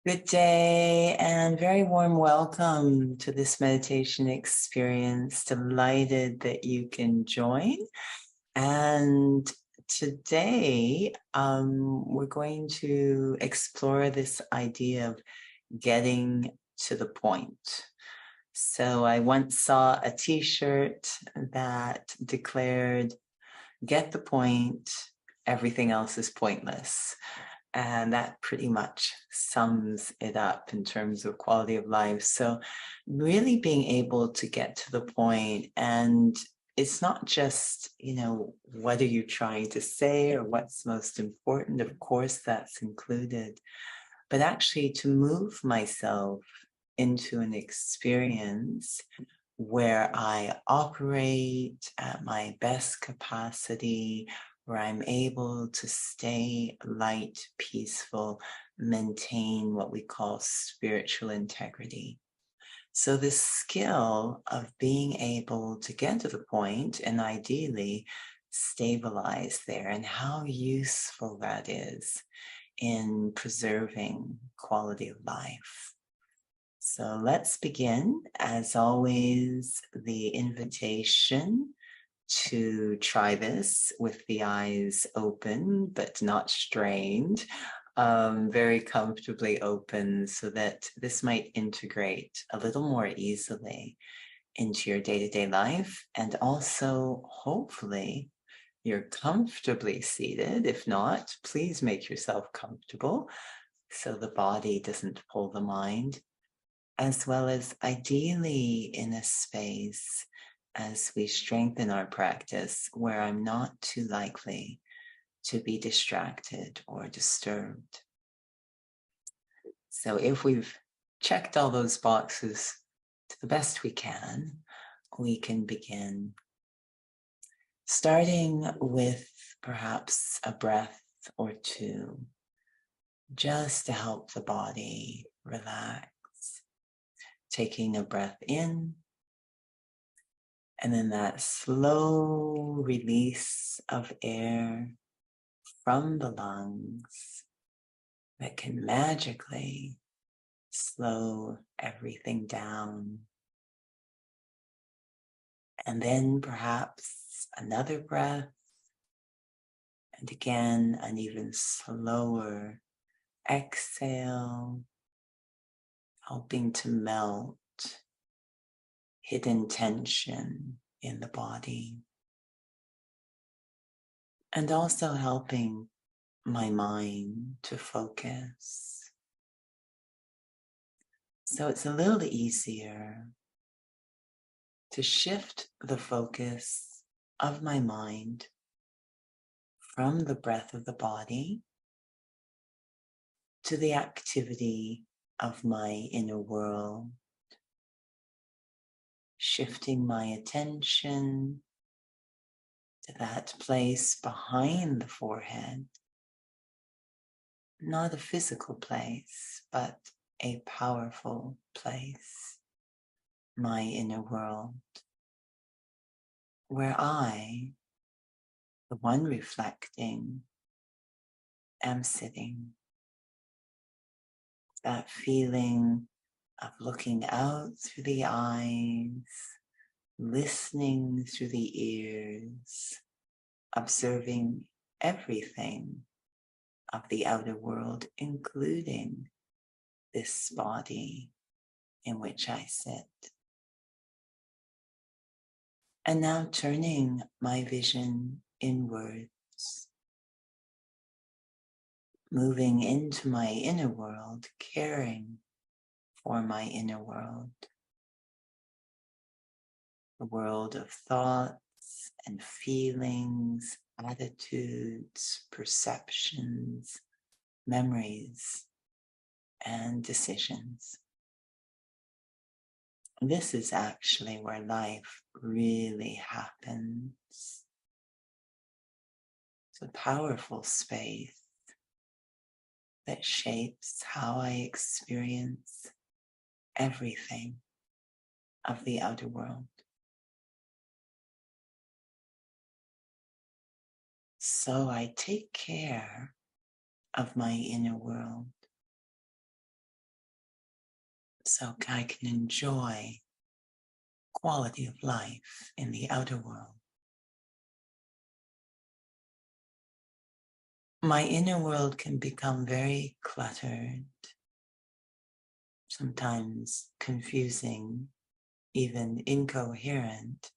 Good day and very warm welcome to this meditation experience. Delighted that you can join. And today we're going to explore this idea of getting to the point. So I once saw a t-shirt that declared, "Get the point, everything else is pointless." And that pretty much sums it up in terms of quality of life. So really being able to get to the point, and it's not just, what are you trying to say or what's most important? Of course, that's included, but actually to move myself into an experience where I operate at my best capacity, where I'm able to stay light, peaceful, maintain what we call spiritual integrity. So the skill of being able to get to the point and ideally stabilize there, and how useful that is in preserving quality of life. So let's begin. As always, the invitation to try this with the eyes open, but not strained, very comfortably open, so that this might integrate a little more easily into your day-to-day life. And also, hopefully, you're comfortably seated. If not, please make yourself comfortable so the body doesn't pull the mind, as well as ideally in a space as we strengthen our practice where I'm not too likely to be distracted or disturbed. So if we've checked all those boxes to the best we can begin. Starting with perhaps a breath or two, just to help the body relax. Taking a breath in, and then that slow release of air from the lungs that can magically slow everything down. And then perhaps another breath, and again an even slower exhale, helping to melt hidden tension in the body, and also helping my mind to focus. So it's a little easier to shift the focus of my mind from the breath of the body to the activity of my inner world, shifting my attention to that place behind the forehead, not a physical place, but a powerful place, my inner world, where I, the one reflecting, am sitting. That feeling of looking out through the eyes, listening through the ears, observing everything of the outer world, including this body in which I sit. And now turning my vision inwards, moving into my inner world, caring for my inner world, the world of thoughts and feelings, attitudes, perceptions, memories, and decisions. This is actually where life really happens. It's a powerful space that shapes how I experience everything of the outer world. So I take care of my inner world so I can enjoy quality of life in the outer world. My inner world can become very cluttered, sometimes confusing, even incoherent,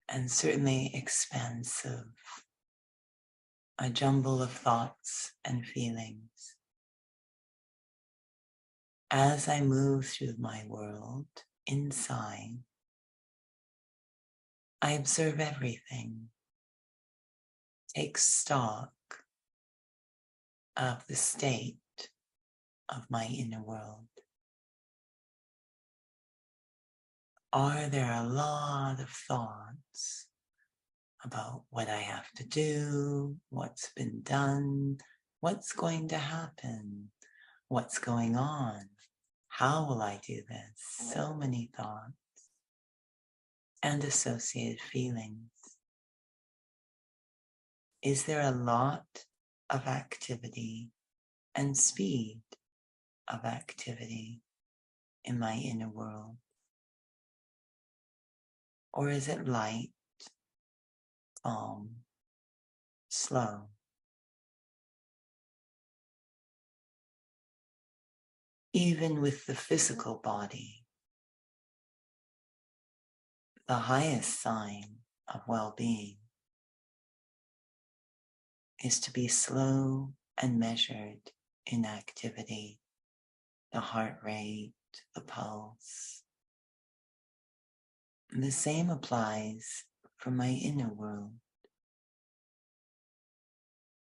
and certainly expansive, a jumble of thoughts and feelings. As I move through my world inside, I observe everything, take stock of the state of my inner world. Are there a lot of thoughts about what I have to do, what's been done, what's going to happen, what's going on, how will I do this? So many thoughts and associated feelings. Is there a lot of activity and speed of activity in my inner world? Or is it light, calm, slow? Even with the physical body, the highest sign of well-being is to be slow and measured in activity, the heart rate, the pulse. And the same applies for my inner world.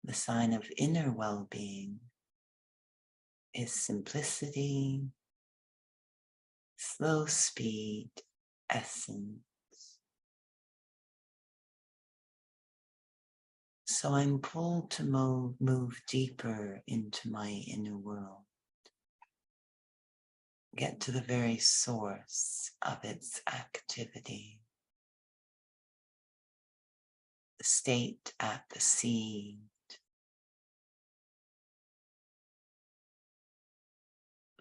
The sign of inner well-being is simplicity, slow speed, essence. So I'm pulled to move deeper into my inner world, get to the very source of its activity, the state at the seed,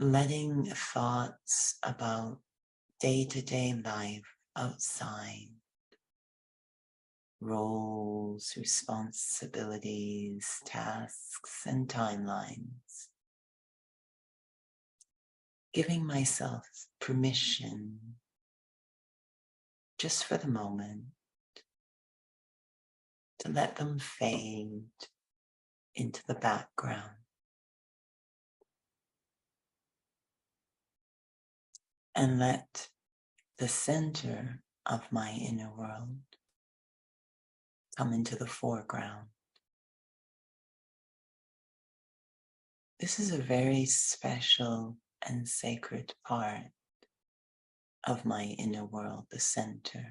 letting thoughts about day-to-day life outside, roles, responsibilities, tasks, and timelines, giving myself permission, just for the moment, to let them fade into the background. And let the center of my inner world come into the foreground. This is a very special and sacred part of my inner world, the center,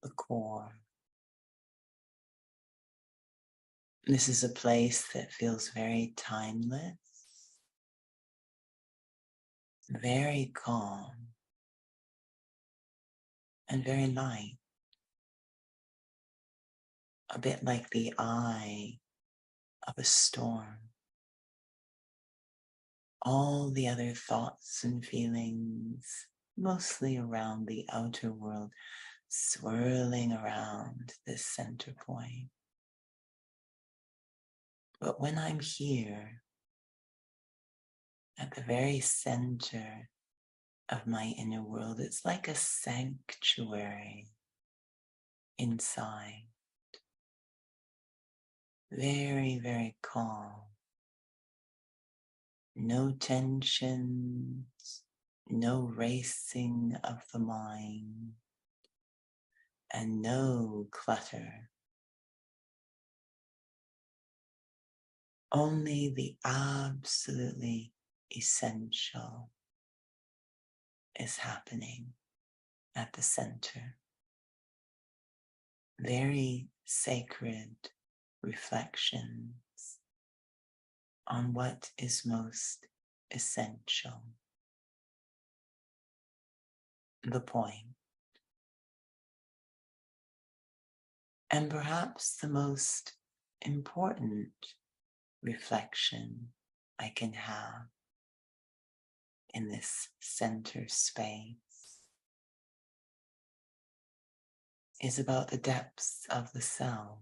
the core. This is a place that feels very timeless, very calm, and very light. A bit like the eye of a storm. All the other thoughts and feelings, mostly around the outer world, swirling around this center point. But when I'm here, at the very center of my inner world, it's like a sanctuary inside. Very, very calm. No tensions, no racing of the mind, and no clutter. Only the absolutely essential is happening at the center. Very sacred reflections on what is most essential. The point. And perhaps the most important reflection I can have in this center space is about the depths of the self,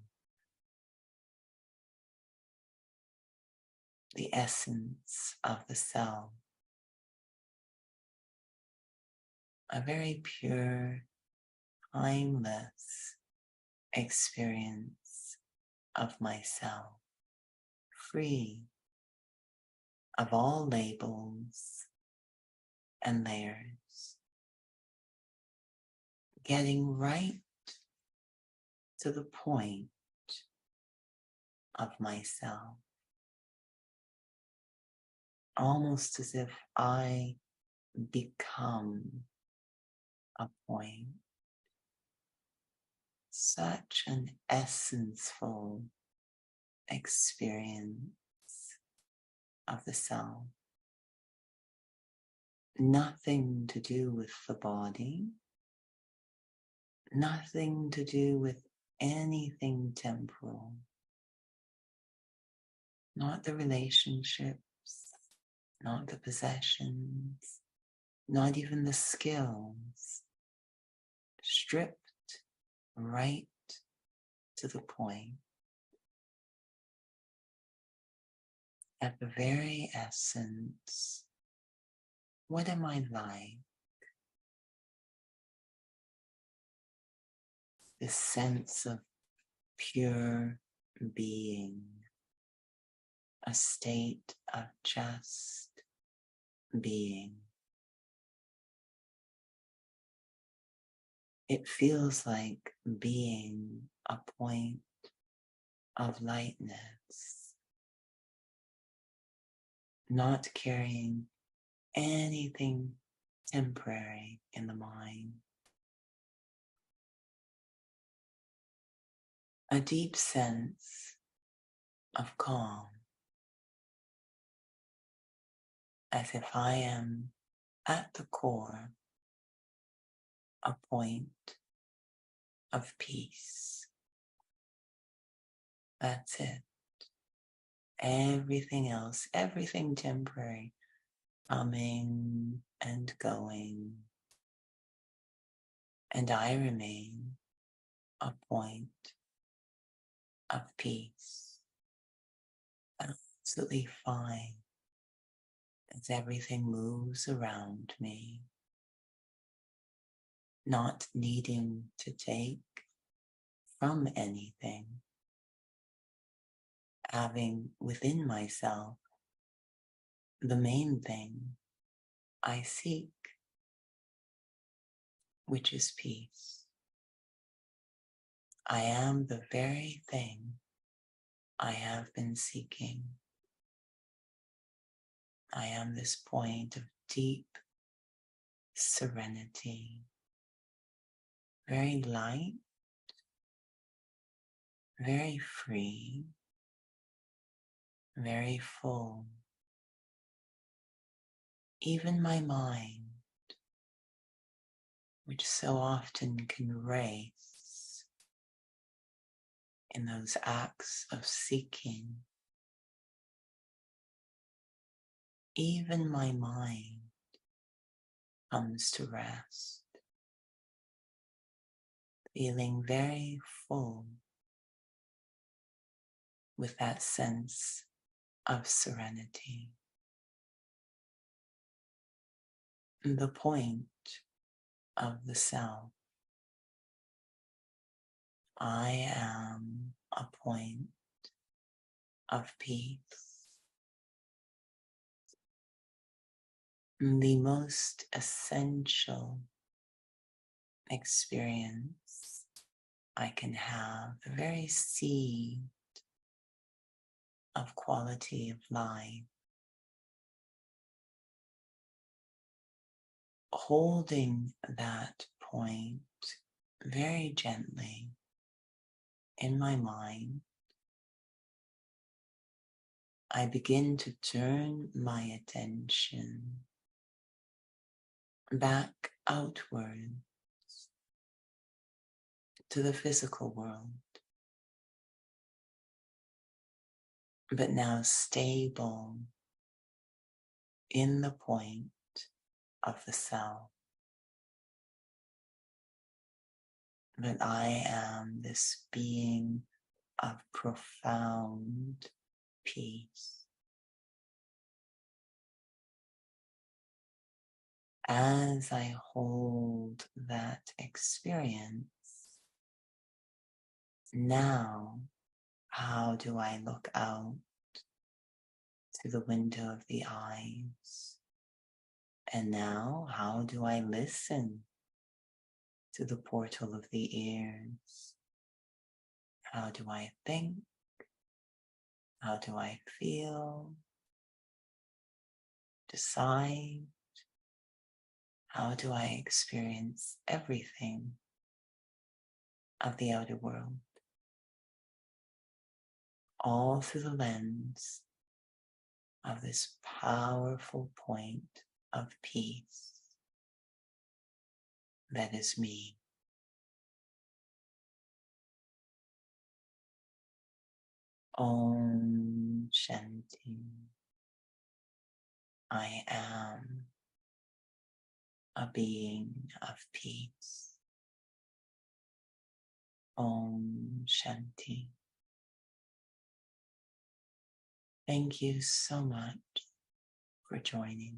the essence of the self, a very pure, timeless experience of myself, free of all labels and layers, getting right to the point of myself, almost as if I become a point. Such an essential experience of the self. Nothing to do with the body, nothing to do with anything temporal, not the relationships, not the possessions, not even the skills, stripped right to the point, at the very essence. What am I like? This sense of pure being, a state of just being. It feels like being a point of lightness, not carrying anything temporary in the mind. A deep sense of calm, as if I am at the core a point of peace. That's it. Everything else, everything temporary, coming and going, and I remain a point of peace. Absolutely fine as everything moves around me, not needing to take from anything, having within myself the main thing I seek, which is peace. I am the very thing I have been seeking. I am this point of deep serenity, very light, very free, very full. Even my mind, which so often can race in those acts of seeking, even my mind comes to rest, feeling very full with that sense of serenity. The point of the self. I am a point of peace. The most essential experience I can have, the very seed of quality of life. Holding that point very gently in my mind, I begin to turn my attention back outward to the physical world, but now stable in the point of the self. But I am this being of profound peace. As I hold that experience, now how do I look out to the window of the eyes? And now how do I listen to the portal of the ears? How do I think? How do I feel? Decide? How do I experience everything of the outer world? All through the lens of this powerful point of peace that is me. Om Shanti. I am a being of peace. Om Shanti. Thank you so much for joining.